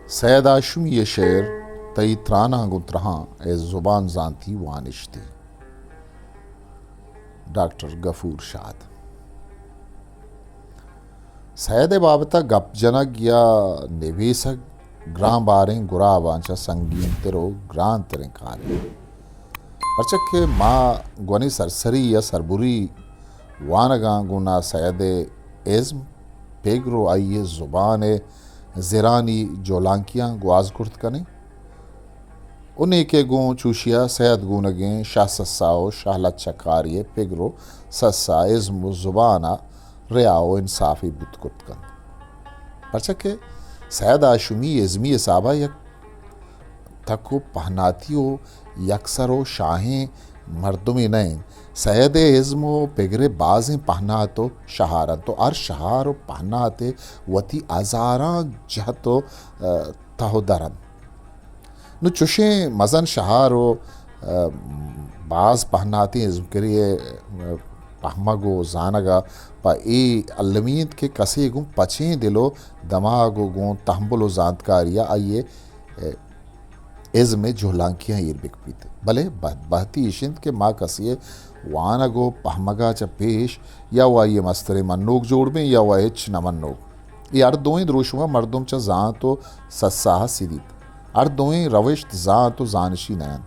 सैयद आशुम ये शेर तई त्राना गुतरहा ए जुबान जानती वानिश्ती। डॉक्टर गफूर शाद। सैयद बाबता गप जनक या निवेशक ग्रां बारें गुरा बांचा संगीन तेरो ग्रां तेरे कारे परचक के माँ ग्वनी सरसरी या सरबुरी वानगा गुना सैयद एज़्म पेगरो आइए ज़ुबान ज़िरानी जोलांकियाँ गुआज कुर्त कने उन्हें के गुं चूशिया सैयद गुनगें शाह सस्साओ शाहलत चकारिये पेगरो सस्सा इज़्म ज़ुबाना रियाओ इंसाफ़ी बुत कुर्त कन परचक के सैयद आशुमी इज़्मी साबा यक थको पहनातियो यकसरो शाहें मर्दुमी नैन सैयद इज़्मो पेगरे बाज़ें पहना तो शहारत तो अर शहारो पहनाते वती आज़ारा जहतो तहो दरन नु चुशे मज़न शहारो बाज़ पहनाती इज़्म करिए पहमगो जानगा पा ए अल्लमीत के कसे गुं पचे दिलो दमागो गुं तहम्बुलो जानकारिया आइए इज़्म झोलांकियाँ ईर बिकपीते भले बहती इशिंद के माँ कसिए वानगो पहमगा च पेश या वा ये मस्तरे मन्नोक जोड़ में या वा हिच न मन्नोक ये अर्दों द्रोशुआ मर्दुम च जान तो सस्साह सिदीत अर्दों रविश्त जान तो जानशी नयन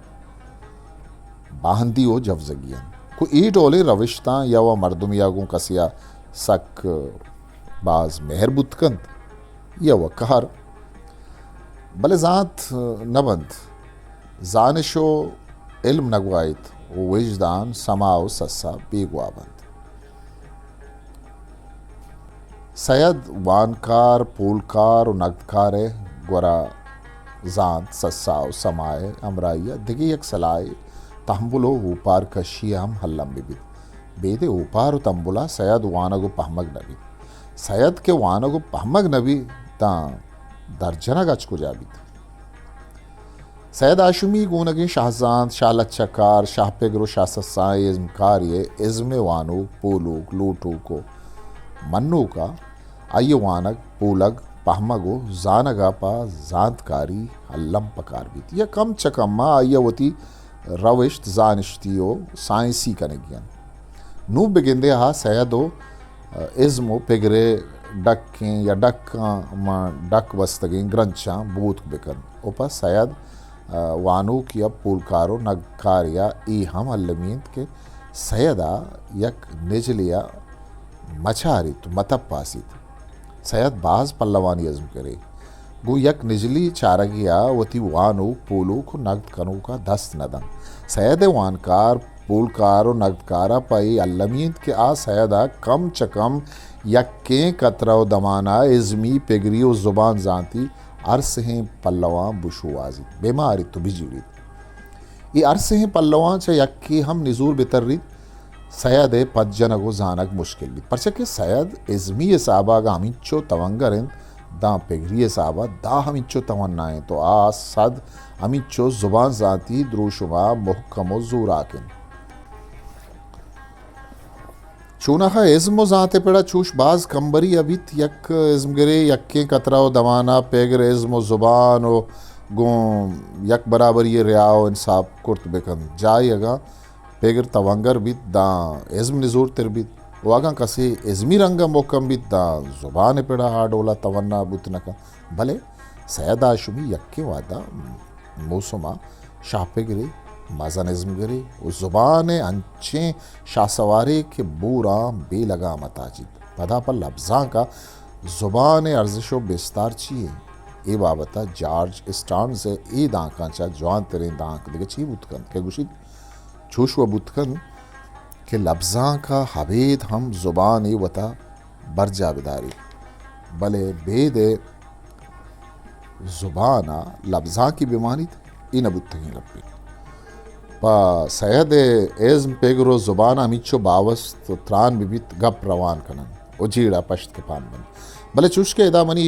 बाहंदी हो जवजगियन को ई डोले रविश्ता या वा मर्दुम या गुं कसिया सक बाज मेहर बुतकंत या वा कहर भले ज़ात नबंद जानशो इल्म नगवाइत विजदान समाओ सस्सा बेगवाबंद सैयद वानकार पोलकार और नगदकार गोरा जात सस्साओ समाए अमराइया दिगे एक सलाए तहम्बुलो ऊपार कशिया हम हल्लम बिबिद बेदे ऊपार तंबुला सैयद वानगो पहमग नबी सैयद के वानगो पहमग नबी ता दर्जना गच को जाबित सैयद आशुमी गुनगे शाहजान शाह चकार शाह पेगरो शाह सस्साए इज़्म कारिये इज़्म वानु पोलुक लूटू को मन्नू का आइये वानग पोलग पहमगो जानगा पा जानकारी हल्लम पकार बीत या कम चकम्मा आइये वती रविश्त जानश्तियो साइंसी कनेगियन नू बिगिंदे हा सैयदो इज़्मो पेगरे डक्कें या डक वस्तगें ग्रंचा बूत बिकन ओपा सैयद वानू किया पुलकारो नगकारिया ई हम अल्लमीत के सैयदा यक निजलिया मछारित मतब पासित सैयद बाज पल्लवानी इज़्म करे गु यक निजली चारगिया वती वानू पोलू को नगद कनू का दस्त नदन सैयद वानकार पुलकार और नगदकारा पाई अल्लमीत के आ सैयदा कम चकम यक्कें कतरा दमाना इज़्मी पेगरी और ज़ुबान जानती अर्स हैं पल्लवा बुशुआजी बेमारी तो बिजली ये अर्स हैं पल्लवा च यक्की हम निजूर बितर्री सैयद पज्जनगो जानक मुश्किल भी परचे के सैयद इज़्मी साहबा का हमिच्चो तवंगरन दा पेगरी साहबा दा हमिच्चो तवन्नाएं तो आ सद हमिच्चो ज़ुबान जानती द्रोशुमा मुहक्कमो ज़ूराकिन चूनहा इज़्मो जाते पेड़ा चूश बाज कंबरी अभी यक इज़्म गिरे यक्के कतराओ दमाना पेगर इज़्मो ज़ुबान ओ गुं यक बराबर ये रियाओ इंसाफ कुर्त बेकन जाय अगा पेगर तवंगर बीत दा इज़्म निजूर तिर बीत वागा कसे इज़्मी रंगा मोकम बीत दा ज़ुबान पेड़ा हाडोला तवन्ना बुतनका भले सैयद आशुमी यक्के वादा मौसमा शाह पेगरे मज़न इज़्म गिरे उस ज़ुबान अंचे शाहसवारे के बूरा बेलगा मताजिद पदा पर लफ्ज़ा का ज़ुबान अर्ज़शो बेस्तार चिए ए बाबता जॉर्ज स्टार्न से ए दांका चा जवान तेरे दांक दिखे ची बुतकन के गुशिद छूश व बुतकन के लफ्ज़ा का हवेद हम ज़ुबान ए वता बरजा बिदारी भले बेदे ज़ुबाना लफ्ज़ा की बीमारी इन बुतकी लपी पा सैयद इज़्म पेगरो ज़ुबाना मिच्चो बावस्त त्रान बिबित गप रवान कनन उजीड़ा पश्त के पान बन भले चुश के इदा मनी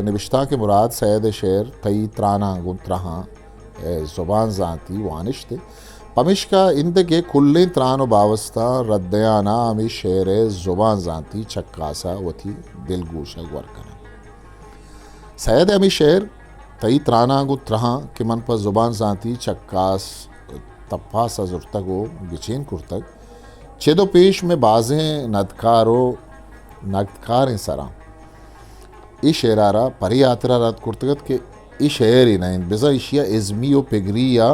निविश्ता के मुराद सैयद शेर तई त्राना गुंतरहा ज़ुबान जानती वानिश्ते पमिश्का इंदगे कुल्ले त्रानो बावस्ता रद्दयाना अमी शेर ज़ुबान जानती चक्कासा वथी दिलगोशा वर्कन सैयद अमी शेर तई त्राना गु त्रहा के मन पर जुबान जाती चक्कास तप्पा सा जुर्तगो गिचेन कुर्तग चेदो पेश में बाजें नदकारो नगदकार सरा ई शेरारा परी यात्रा रद कुर्तगत के ई शेर इन बिजा इशिया इजमियो पिगरिया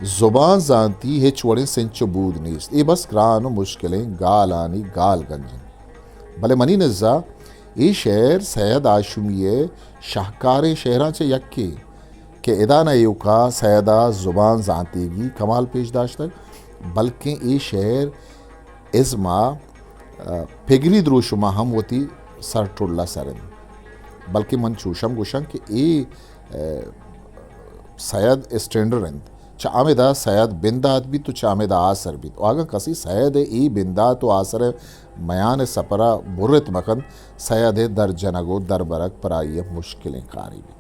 जुबान जानती है चोड़े सेंचो बूद नीस ये बस ग्रानो मुश्किलें गाल आनी गाल गंजन भले मनी नज़ा ये शहर सैयद आशुमिये शाहकार शहरा चे यक्के के इदाना युका सैयदा जुबान जानतीगी कमाल पेशदाश तक बल्कि ये शहर इज़मा फिगरी द्रोशुमा हम होती सर टुल्ला सरन बल्कि मन चूशम गुशम कि ये सैयद स्टैंडर चामेदा सैयद बिंदात भी तो चामेदा आसर भी तो आगा कसी सैयद ई बिंदा तो आसर मयान सपरा बुरत मकन सैयद दर जनगो दर बरक पराई मुश्किलें कारी भी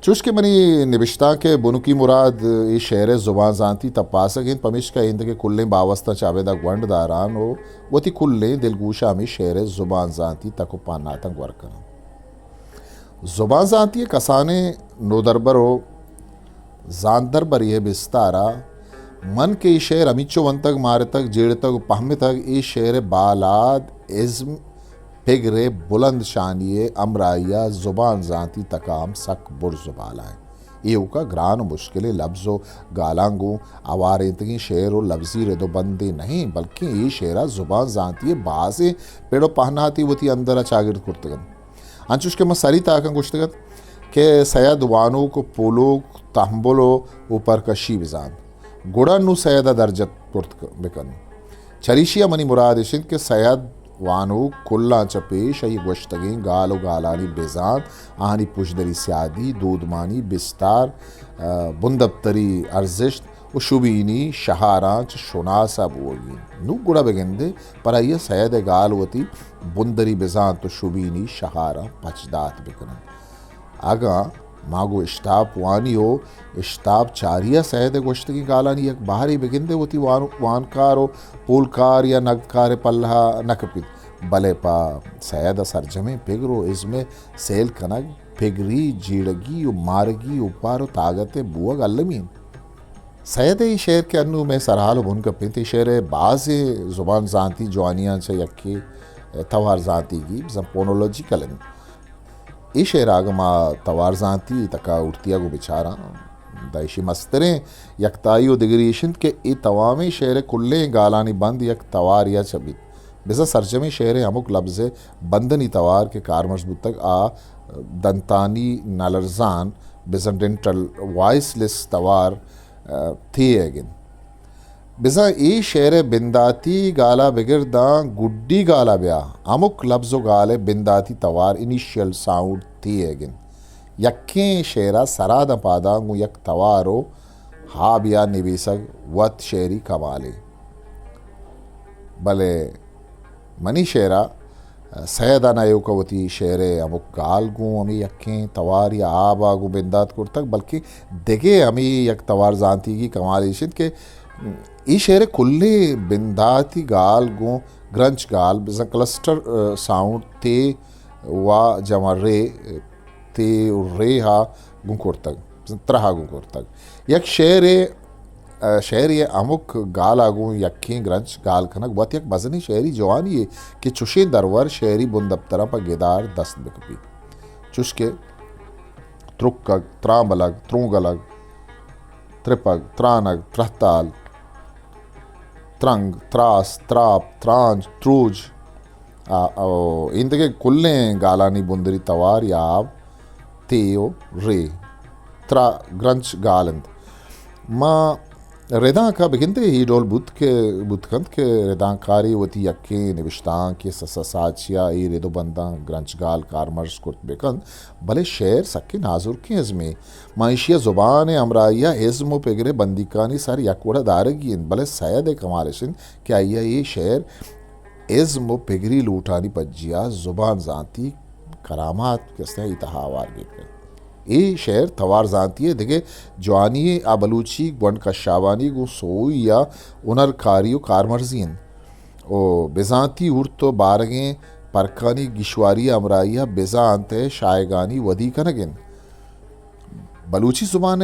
चुश के मनी निबिश्ता के बुनुकी मुराद ये शहर जुबान जानती तपासक पमिश का इंद के कुल्ले बावस्ता चावेदा ग्वंड दारान हो वो थी कुल्ले दिलगूशा में शहर जुबान जानती तको पानातंग वर्कन जुबान जानती कसाने नोदरबर हो जानदर बर ये बिस्तारा मन के शेर अमिचो वन तक मारे तक जेड़ तक पहमे तक ये शेर बालाद इज्म फिगरे बुलंद शानिये अमराइया जुबान जानती तकाम सक बुरजुबाला है ये उका ग्रान मुश्किल लफ्ज़ो गालांगो आवारेतगी शेर और लफ्ज़ी रेदो बंदे नहीं बल्कि ये शेरा जुबान जानती है बासे पेड़ो पहनाती वो थी अंदर अचागिर कुर्तगन अंचुश के मसारी ताकन गुश्तगत के सैयद वानो को पोलो तहम्बुलो ऊपर कशी बिजान गुड़ा नु सैयदा दर्जत पुर्त बिकन चरीशिया मनी मुराद इशिंद के सैयद वानो कुल्ला चपेश अई गोश्तगी गालो गालानी बेजान आनी पुशदरी स्यादी दूधमानी बिस्तार बुंदबतरी अर्जिश्त व शुबीनी शहारांच शुनासा बोगी नु गुड़ा बेगंदे पर आइए सैयद गाल वती बुंदरी बेजान तो शुबीनी शहारा पचदात बिकन आगा मागो इश्ताप वानी हो इश्ताप चारिया सैद गोश्तगी गालानी एक बाहरी बिगिंदे होती वानकार हो पुलकार या नगकार पल्ला नकपित भले पा सैद सरजमे पिगरो इसमें सेल कनग फिगरी जीड़गी मारगी उपारो तागते बुआ गल्लमीन सैद ही शेर के अन्नू में सरहाल बुन कपित शेर बाज जुबान जानती जवानियाँ से यक्की तवार जानती की पोनोलॉजिकल ई शेर आगमा तवार जानती तका उठतिया गो बिचारा दाइशी मस्तरें यकताई दिगरी इशिंद के ई तवामी शेर कुल्ले गालानी बंद यक तवार या चबित बिजा सरजमे शेर अमुक लफ्ज़ बंदनी तवार के कार मजबूत तक आ दंतानी नलरजान बिजन डेंटल वॉइसलेस तवार थी एगिन बिजा ई शेर बिंदाती गाला बिगिरदा गुड्डी गाला ब्या अमुक लफ्ज़ो गाले बिंदाती तवार इनिशियल साउंड थी एगिन यक्कें शेरा सरादा पादांगु यक तवारो हा बिया निवीसक वत शेरी कमाले भले मनी शेरा सैदा नयोकवती शेरे अमुक गाल गूँ अमी यक्कें तवार या आबागु बिंदात कुर्तक बल्कि देगे अमी यक तवार जानती की कमाल इशित के ई शेर कुल्ले बिंदाती गाल गो ग्रंच गाल बिजा क्लस्टर साउंड ते वा जमा रे ते रे हा गुंकुर्तक त्रहा गुंकुर्तक यक शेर ये अमुक गाल आगू यक्की ग्रंच गाल खनक वत यक बजनी शेरी जवानी है कि चुशे दरवर शेरी बुंदबतरा पर गिदार दस्त बिकपी चुशके त्रुकक त्राबलग त्रुगलग त्रिपग त्रानग त्रहताल त्रंग त्रास त्राप त्रांज त्रूज इंदके कुल्ले गालानी बुंदरी तवार याब तेयो रे त्रा ग्रंच गालंद माँ रेदा का बिगिनते ही डोल बुतकंत के रेदाकारी वती यक्के निविश्तां के ससाचिया ई रेदो बंदा ग्रंच गाल कारमर्स कुर्त बेकंद भले शेर सक्के नाजुर के हजमे माइशिया जुबान अमराइया इज्म पेगरे बंदिकानी सर यकवड़ा दारगी भले सैद कमालशिन क्या ये शेर इज्म पेगरी लूटानी पज्जिया जुबान जानती करामात के इतहावार गए ये शेर तवार जानती है देखे जवानी आ बलूची ग्वंड कशावानी गो सोई या उनर कारियो कारमर्जीन ओ बेजांती उर्तो बारगें परकानी गिशवारी अमराइया बेजा अंत शायगानी वदी कनगिन बलूची ज़ुबान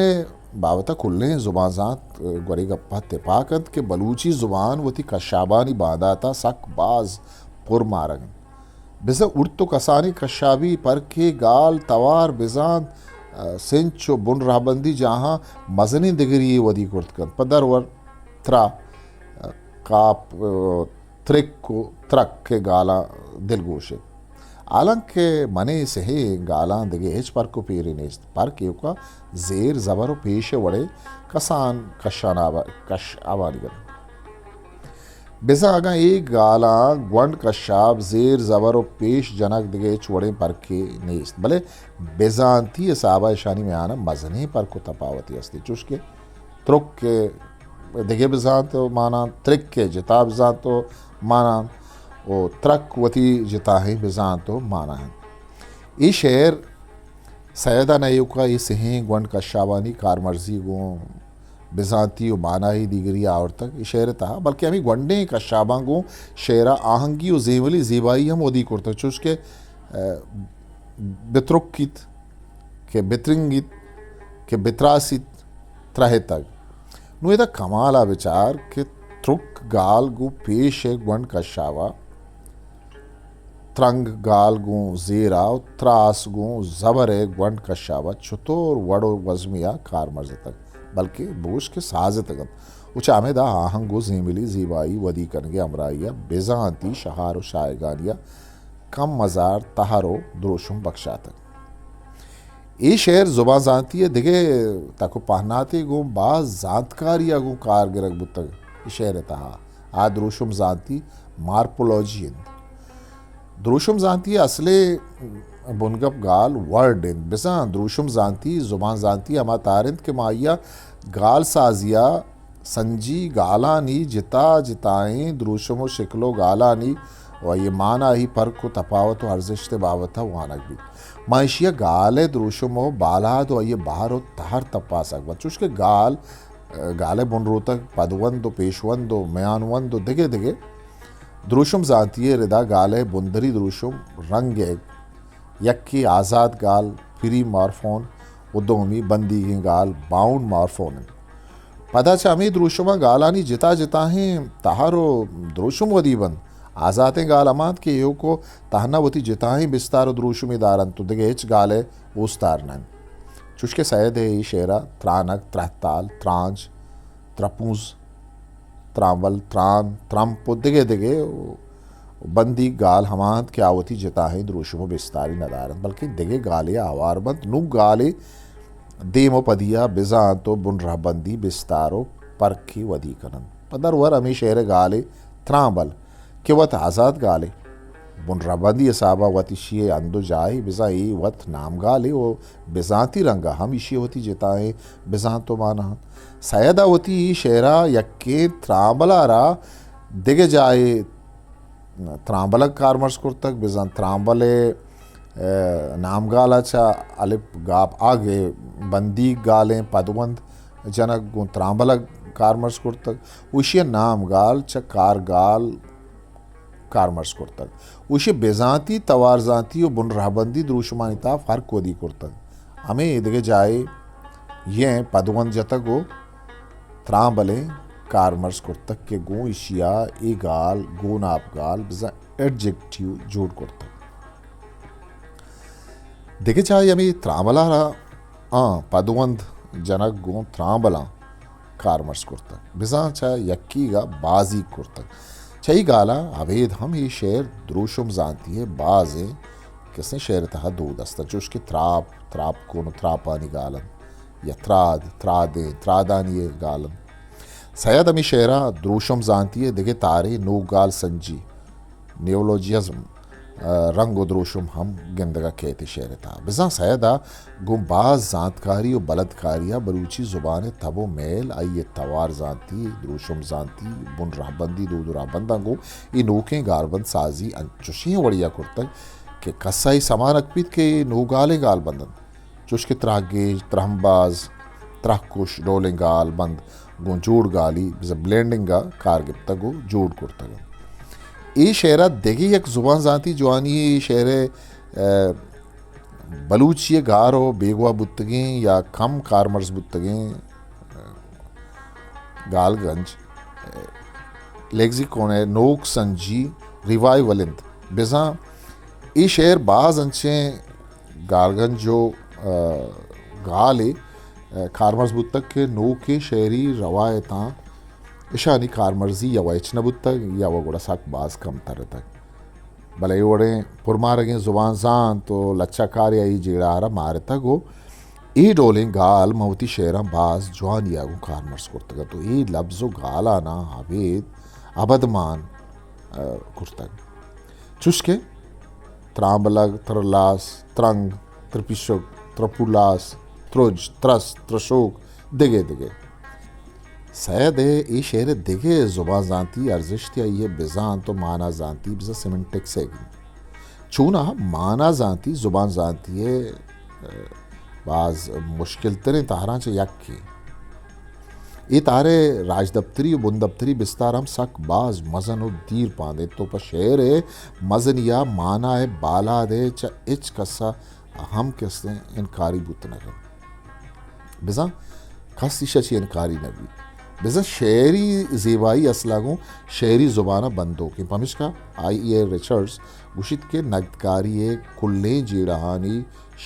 बावता खुल्ले ज़ुबान ज़ात गोरे गप्पा तिपाकत के बलूची ज़ुबान वती कशाबानी बादाता सक बाज पुर मारग बिज़ा उड़तो कसानी कशाबी पर के गाल तवार बिजान सेंचो बुन राहबंदी जहाँ मजनी दिगरी वदी कुर्तकन पदर वर त्रा काप त्रिक को त्रक के गाला दिल गोशे आलंग के मने से है गाला दिगे हेच पर को पेरे नेस्त पर के का जेर जबर पेश वड़े कसान कशानावा कश आवानिगन बेसा आगा एक गाला ग्वंड कशाब जेर जबर पेश जनक दिगे चोड़े पर के नेस्त भले बेजांती साबा शानी में आना मजने पर को तपावती अस्ति चुस्के त्रुक के दिगे बेजान तो माना त्रिक के जिताब बेजान तो माना वो त्रक वती जिता है बेजान तो माना है ये शेर सैदा नयू का ये सही ग्वंड कशाबानी कार मर्जी गो बेजांती माना ही दिगरी और तक ये शेर था बल्कि हमें ग्वंडे कशाबा गो शेरा आहंगी और जेवली जेबाई हम ओदी करते चुस्के बित्रुकित के बित्रिंगित के बित्रासित त्रहे तक नु इधर कमाला विचार के त्रुक गाल गु पेश है ग्वंड कशावा त्रंग गाल गु जेरा त्रास गु जबर है ग्वंड कशावा छुतोर वड़ो वजमिया कार मर्ज तक बल्कि बोश के साज तक उच आमेदा आहंगो जेमिली जीबाई वदी कनगे अमराइया बेजांती शहारो शायगानिया कम मजार तहारो द्रोशुम बख्शा तक ये शेर जुबान जानती है दिगे ताको पहनाते गो बाज जानकारी गो कारगिरक बुतक शेर तहा आ द्रोशुम जानती मार्पोलॉजी द्रोशुम जानती असले बुनगप गाल वर्ड इन बिसा द्रोशुम जानती जुबान जानती अमा तारिंद के माइया गाल साजिया संजी गालानी जिता जिताएं द्रोशुम शिकलो गालानी और ये माना ही पर को तफावत अर्जिश बावत वानक भी माशिया गाले द्रोशुमो बालाद और ये बाहर तहर तपा सक चुष्के गाल गाले बुन रोतक पदवंदो पेशवंदो मयानवंदो दिगे दिगे द्रोशुम जानती रिदा गाले बुंदरी द्रोशुम रंग यक्की आज़ाद गाल फ्री मारफोन उदोमी बंदी की गाल बाउंड मारफोन पता चामी द्रोशुमा गालानी जिता जिता हैं तहारो द्रोशुम वदीबन आज़ाते गाल अमात के यो को तहनावती जिताही बिस्तार द्रोशुमी दारन तो दिगे हिच गाले ओस्तारनन चुष्के सैद है ये शेरा त्रानक त्रहताल त्रांज त्रपूज त्रावल त्रान त्रम्पो दिगे दिगे बंदी गाल हमात के आवती जिताही द्रोशुमो बिस्तारी नदारन बल्कि दिगे गाले आवारबंद नु गाले देमो पदिया बिजान तो बुन रह बंदी बिस्तारो परखी वदी कनन पदर वर अमी शेर गाले त्रावल कि वत आज़ाद गाले बुन रबंदी साबा वत इशिए अंदो जाए बिजा ये वत नाम गाले वो बिजाती रंगा हम इशिए होती जिताए बिजान तो माना सैदा होती शेरा यक्के त्रांबला रा दिगे जाए त्रांबलक कारमर्स कुर्तक बिजान त्रांबले नाम गाला चा अलिप गाप आगे बंदी गालें पदवंद जनक गो त्रांबलक कारमर्स कुर्तक उशिए नाम गाल चा कार गाल कारमर्स कुर्तक उसे बेजाती तवार जाती और बुन रहबंदी द्रोशुमानिता फ़र्क को दी कुर्तक हमें इधगे जाए ये पदवन जतक गो त्रांबले कारमर्स कुर्तक के गो इशिया ए गाल गो नाप गाल बिजा एडजेक्टिव जोड़ कुर्तक देखे चाहे हमें त्रांबला रहा पदवंद जनक गो त्रांबला कारमर्स कुर्तक बिजा चाहे यक्की गा बाजी कुर्तक चई गाला अवेद हम ये शेर द्रोशुम जानती है बाज है किसने शेर तहा दो दस्ता जो उसके त्राप को त्रापानी गालन या त्रादे त्रादानी गालन सैयद अमी शेरा द्रोशुम जानती है दिगे तारे नो गाल संजी न्यूरोलॉजिज्म रंग द्रोशुम हम गिंदगा कहते शेर था बिजा सैदा गुमबाज जानकारी और बलदकारिया बलूची ज़ुबान तबो मेल आइए तवार जानती द्रोशुम जानती बुन राहबंदी दो राहबंदा गो ये नोकें गारबंद साजी अंचुशी वड़िया कुर्तक के कसाई समान अकपीत के नो गाले गाल बंदन चुष्के त्रागेज त्रहम्बाज त्रहकुश रोलिंग गाल बंद गो जोड़ गाली बिजा ब्लेंडिंग गा कारगिप्ता गो जोड़ कुर्तक ये शेरा देगी एक ज़ुबान जानती जवानी ये शेर बलूचिय गारो बेगवा बुत्तगे या कम कारमर्स बुत्तगे गालगंज लेक्सिकोन है नोक संजी रिवाइवलिंद बेजा ई शेर बाज अंचे गालगंज जो गाले कारमर्स बुत्तक के नो के शहरी रवायतां इशानी कारमर्जी या वैचना बुत्तक या वगोड़ा साक बाज कम तर तक भले वड़े पुरमारगे जुबान जान तो लच्चा कार या जेड़ा आरा मारे तक हो ई डोलिंग गाल मवती शेरा बाज जवान यागो कारमर्स कुर्तगा तो ई लफ्ज़ो गाला ना हवेद अबदमान कुर्तग चुस्के त्रांबलग त्रलास त्रंग त्रिपिशुक त्रपुलास त्रुज त्रस त्रशोक दिगे दिगे सैद ई शेर दिगे जुबान जानती अर्जिश्त या ये बेजान तो माना जानती बिजा सिमेंटिक सेगी चूना माना जानती जुबान जानती है बाज मुश्किल तरें तारा च यक ये तारे राज दफ्तरी बुन दफ्तरी बिस्तार हम सक बाज मजन और दीर पांदे तो पर शेर है मजन या माना है बाला दे च इच कसा हम किसने इनकारी बुत नगर बिजा खसी शची इनकारी नबी बिजा शेरी ज़ेबाई असलागों शेरी ज़ुबाना बंदो की पमिश का आई रिचर्ड्स गुशित के नगदकारी कुल्ले जीड़ाहानी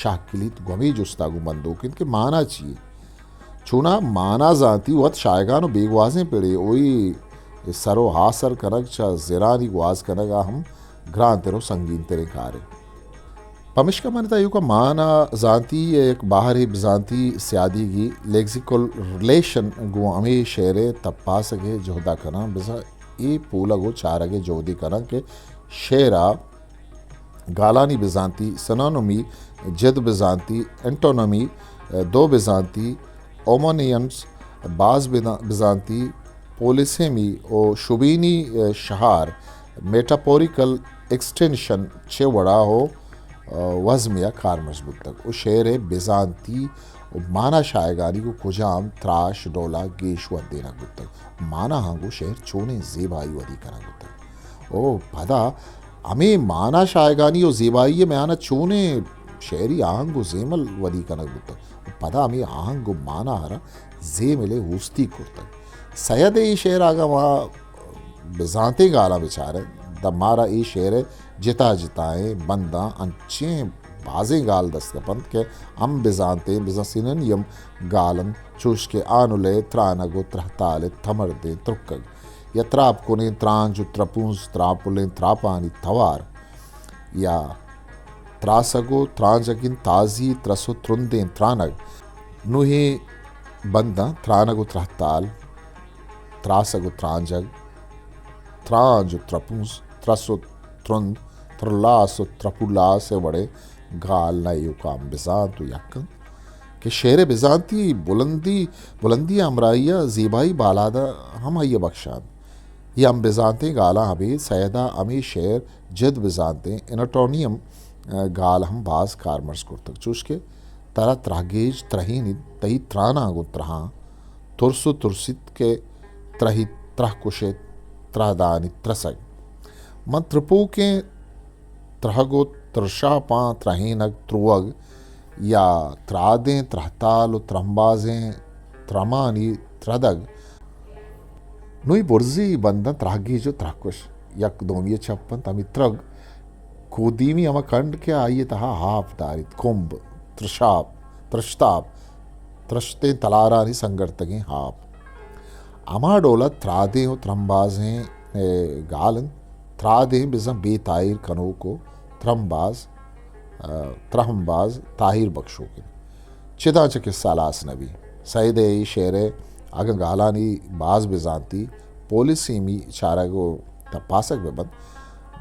शाकिलित गमी जुस्तागु बंदो की इनके माना चाहिए चूना माना जानती वत शायगान बेगवाजें पेड़े ओई सरो हासर कनक चा ज़िरानी ग्वाज कनगा हम ग्रां तेरो संगीन तेरे कारे पमिश का मानता यू का माना जानती एक बाहरी बजानती सियादी की लेक्सिकल रिलेशन गो हमें शेरे तप्पा सके जोहदा कना बिजा ये पूला गो चारगे जोदी कना के शेरा गालानी बिजानती सनोनमी जद बिजानती एंटोनमी दो बिजानती ओमोनियंस बाज बिजानती पोलिसेमी और शुबीनी शहार मेटापोरिकल एक्सटेंशन छे वड़ा हो वज़मिया कार मजबूत तक वो शेर बिजानती माना शायगानी को कुजाम त्राश डोला गेश व देना गुत्तक माना हांगो शेर चोने ज़ेबाई वदी करा गुत्तक ओ पदा हमें माना शायगानी और ज़ेबाई में आना चोने शेरी आंगो ज़ेमल वदी करा गुत्तक पदा हमें आंगो माना हरा जे मिले हुस्ती कुर्तक सैयद ये शेर आगा वहाँ बिजानते गाला बेचारे द मारा ये शेर जिता जिताए बंदा अंचे बाजे गाल दस्तपंत के हम बिजानते बिजसिनन यम गालन चुश के आनुले त्रानगो त्रहताले थमर दे त्रुकग या त्राप कोने त्रांज त्रपुंस त्रापुले त्रापानी थवार या त्रासगो त्रांजगिन ताजी त्रसो त्रुंदे त्रानग नुहे बंदा त्रानगो त्रहताल त्रासगो त्रांजग त्रांज त्रपुंस त्रसो त्रुंद त्रलास त्रपुलास से बड़े गाल नयु काम बिजात यकन कि शेर बिजाती बुलंदी अमराइया ज़ेबाई बालादा हम आइए बख्शान ये हम बिजाते गाला हबी सैदा अमी शेर जद बिजाते इनटोनियम गाल हम बाज कारमर्स कुर्तक चुस्के तरा त्रागेज त्रहीन तही त्राना गो त्रहा तुरसु तुरसित के त्रही त्रह कुशे त्रहदानी त्रसग मन त्रिपु के त्रहगो त्रशा पा त्रहीनग त्रुवग या त्रादें त्रहताल त्रम्बाजें त्रमानी त्रदग नुई बुर्जी बंदन त्रागी जो त्रहकुश यक दोमिय छप्पन तमी त्रग कोदीमी अमा कंड के आइए तहा हाफ दारित कुंभ त्रशाप त्रश्ताप त्रश्ते तलारानी संगर्तगे हाप अमा डोला त्रादे हो त्रम्बाजें गालन त्रादें बिज़म बेताइर कनो को त्रम्बाज त्रहम्बाज ताहिर बख्शो के चिदा चके सालास नबी सईद शेर अगर गालानी बाज बिजानती पोलिसीमी चारगो तपासक बेबद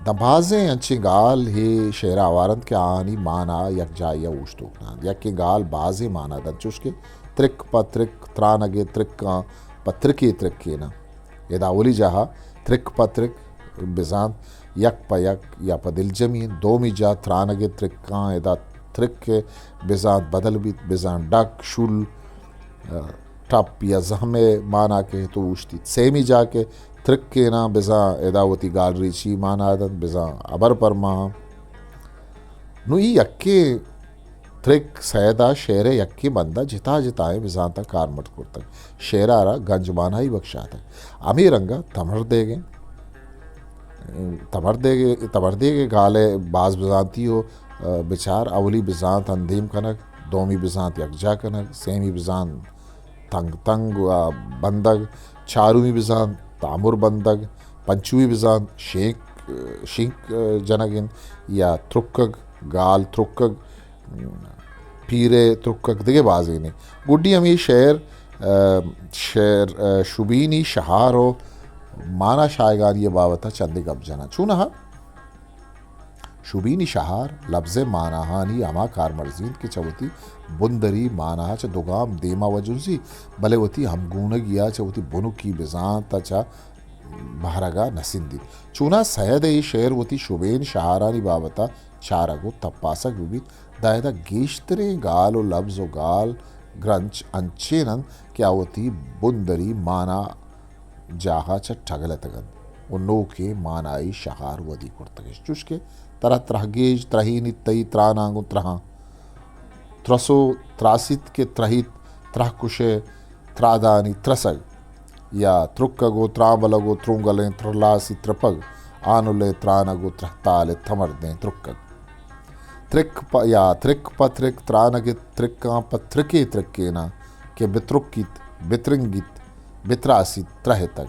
दबाजें अच्छी गाल ही शेरा आवारंत के आनी माना यक जाया उश्तोकना यक के गाल बाजे माना दचुश के त्रिक पत्रिक त्रानगे त्रिक पत्रिकी त्रिक के ना यदावली जहा त्रिक पत्रिक बिजान यक पयक या पदिल जमीन दो मिजा त्रानगे त्रिक्का यदा त्रिक के बिजान बदल भी बिजान डक शुल टप या जहमे माना के तो उश्ती सेमी जाके त्रिक के ना बिजा एदावती गाल रीची माना दन बिजा अबर पर माह नु यक्के थ्रिक सैदा शेर यक्की बंदा जिता जिताए बिजाता कारमट कुर्तक शेरारा गंजमाना ही बख्शा तक अमीरंगा तमर देगे गाले बाज बिजाती हो बिचार अवली बिजात अंधीम कनक दोमी बिजात यकजा कनक सेमी बिजात तंग तंग बंदग चारूमी बिजात तामुर बंदग पंचवी बिजात शिंक जनगिन या त्रुक्कग गाल त्रुक्कग पीरे त्रुक्कग दिगे बाजी ने गुड्डी अमी शेर शुबीनी शहारो माना शायगार ये बावता चंदी गबजना चूना शुबीनी शहार लफ्ज़ मानाहानी अमा कार मर्जीन की चवती बुंदरी माना च दुगाम देमा वजुजी भले वती हम गूनग या चवती बुनु की बिजान तचा बहरगा नसिंदी चूना सैद ये शेर वती शुबेन शहारानी बावता चारगो तप्पासक भी दायदा गेश्तरे गाल और लफ्ज़ व गाल ग्रंच अंचेनन क्या वती बुंदरी माना जाहा च ठगल तगन उन्नो के मानाई शहार वदी कुर्तगेश चुष्के तरह त्रहगेज त्रहीनी तई त्रानांगु त्रहा त्रसो त्रासित के त्रहित त्रहकुशे त्रादानी त्रसग या त्रुक्कगो त्राबलगो त्रुंगले त्रलासी त्रपग आनुले त्रानगो त्रहताले थमरदे त्रुक्कग त्रिक पत्रिक त्रानगित त्रिक्का पत्रिके त्रिक्केना के बित्रुक्कित बित्रंगित बित्रासी त्रहतग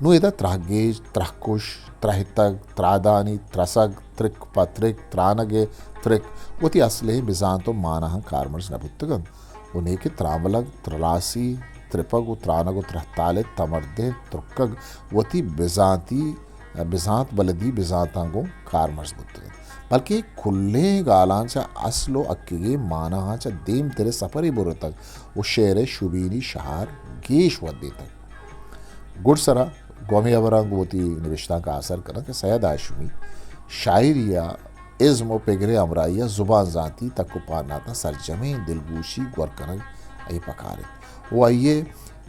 नुएदा त्रहगेज त्रहकुश त्रहितग त्रादानी त्रसग त्रिक पत्रिक त्रानगे त्रिक वती असले बिजांतो माना कारमर्स नबुत्तगन उन्हें के त्रामलग त्रलासी त्रिपग त्रानगो त्रहताले तमर्दे त्रुक्कग वती बिजांत बलदी बिजांतांगो कारमर्स बुत्तगन बल्कि खुले गालांचा असलो अक्के माना चा देम तेरे सफरी बुर तक वो शेर शुबीनी शहार गेश वदे तक गुड़सरा गोमी अवरंग वती निविश्ता का असर करना कि सैयद आशमी शायरिया इज़्म पेगरे अमराइया जुबान जाती तक को पाना था सरजमे दिलगूशी ग्वरकनग आई पकारे वो आइए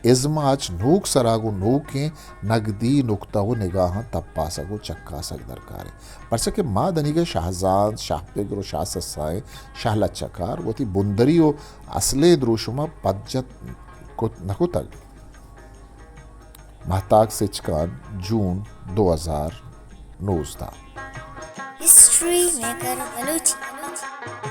इज़्म आज नूक सरागो नूकें नगदी नुकता हो निगाह तब पासगो चक्का सक दरकारे परसे के माँ दनिगे शाहजान शाह पेगरो शाह ससाए शाह लच्चकार वो थी बुंदरी हो असले द्रोशुमा पज्जत को नकुतग महताक सिचकान जून 2019 हिस्ट्री मेकर बलूची